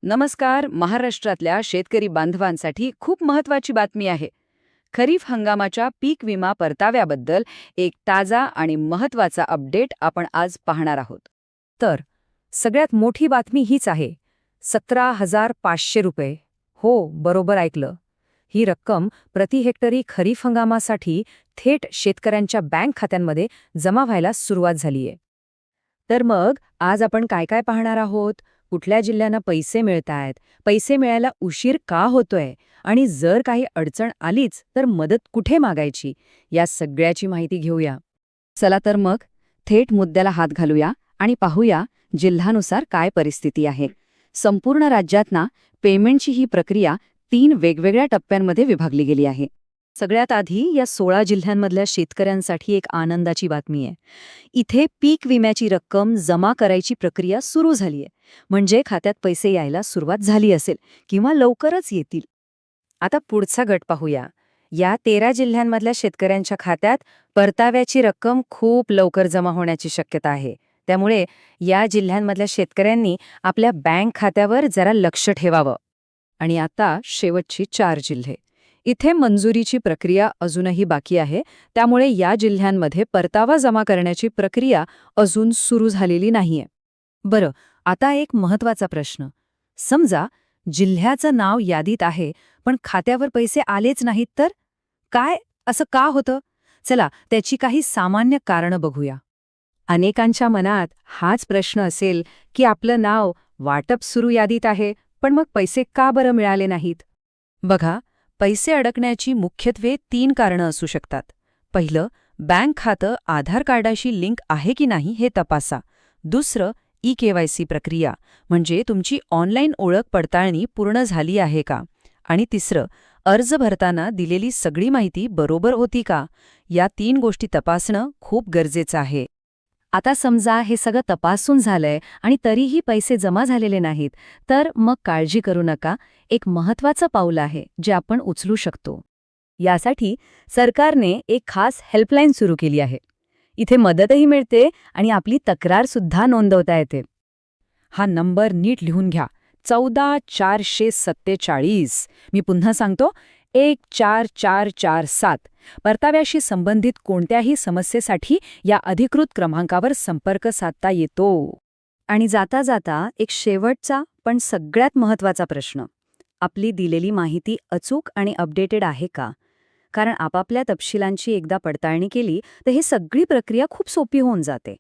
नमस्कार. महाराष्ट्रातल्या शेतकरी बांधवांसाठी खूप महत्वाची बातमी आहे. खरीप हंगामाच्या पीक विमा परताव्याबद्दल एक ताजा आणि महत्वाचा अपडेट आपण आज पाहणार आहोत. तर सगळ्यात मोठी बातमी हीच आहे. 17,500 रुपये. हो, बरोबर ऐकलं. ही रक्कम प्रति हेक्टरी खरीप हंगामासाठी थेट शेतकऱ्यांच्या बँक खात्यांमध्ये जमा व्हायला सुरुवात झालीय. तर मग आज आपण काय काय पाहणार आहोत? कुठल्या जिल्ह्यांना पैसे मिळतायत, पैसे मिळायला उशीर का होतोय, आणि जर काही अडचण आलीच तर मदत कुठे मागायची, या सगळ्याची माहिती घेऊया. चला तर मग थेट मुद्द्याला हात घालूया आणि पाहूया जिल्ह्यानुसार काय परिस्थिती आहे. संपूर्ण राज्यात ना पेमेंटची ही प्रक्रिया 3 वेगवेगळ्या टप्प्यांमध्ये विभागली गेली आहे. सगळ्यात आधी या 16 जिल्ह्यांमधल्या शेतकऱ्यांसाठी एक आनंदाची बातमी आहे. इथे पीक विम्याची रक्कम जमा करायची प्रक्रिया सुरू झालीय. म्हणजे खात्यात पैसे यायला सुरुवात झाली असेल किंवा लवकरच येतील. आता पुढचा गट पाहूया. या 13 जिल्ह्यांमधल्या शेतकऱ्यांच्या खात्यात परताव्याची रक्कम खूप लवकर जमा होण्याची शक्यता आहे. त्यामुळे या जिल्ह्यांमधल्या शेतकऱ्यांनी आपल्या बँक खात्यावर जरा लक्ष ठेवावं. आणि आता शेवटची 4 जिल्हे. इथे मंजुरीची प्रक्रिया अजूनही बाकी आहे, त्यामुळे या जिल्ह्यांमध्ये परतावा जमा करण्याची प्रक्रिया अजून सुरू झालेली नाहीये. बरं, आता एक महत्वाचा प्रश्न. समजा जिल्ह्याचं नाव यादीत आहे, पण खात्यावर पैसे आलेच नाहीत तर? काय, असं का होतं? चला, त्याची काही सामान्य कारणं बघूया. अनेकांच्या मनात हाच प्रश्न असेल की आपलं नाव वाटप सुरू यादीत आहे, पण मग पैसे का बरं मिळाले नाहीत? बघा, पैसे अडकण्याची मुख्यत्वे 3 कारणं असू शकतात. पहिलं, बँक खातं आधार कार्डाशी लिंक आहे की नाही हे तपासा. दुसरं, ई-केवायसी प्रक्रिया, म्हणजे तुमची ऑनलाईन ओळख पडताळणी पूर्ण झाली आहे का? आणि तिसरं, अर्ज भरताना दिलेली सगळी माहिती बरोबर होती का? या 3 गोष्टी तपासणं खूप गरजेचं आहे. आता समजा हे सगळं तपासून झालंय आणि तरीही पैसे जमा झालेले नाहीत, तर मग काळजी करू नका. एक महत्वाचं पाऊल आहे जे आपण उचलू शकतो. यासाठी सरकारने एक खास हेल्पलाईन सुरू केली आहे. इथे मदतही मिळते आणि आपली तक्रार सुद्धा नोंदवता येते. हा नंबर नीट लिहून घ्या. 14,447. मी पुन्हा सांगतो, 14447. परताव्याशी संबंधित कोणत्याही समस्येसाठी या अधिकृत क्रमांकावर संपर्क साधता येतो. आणि जाता जाता एक शेवटचा पण सगळ्यात महत्वाचा प्रश्न. आपली दिलेली माहिती अचूक आणि अपडेटेड आहे का? कारण आपापल्या तपशिलांची एकदा पडताळणी केली तर ही सगळी प्रक्रिया खूप सोपी होऊन जाते.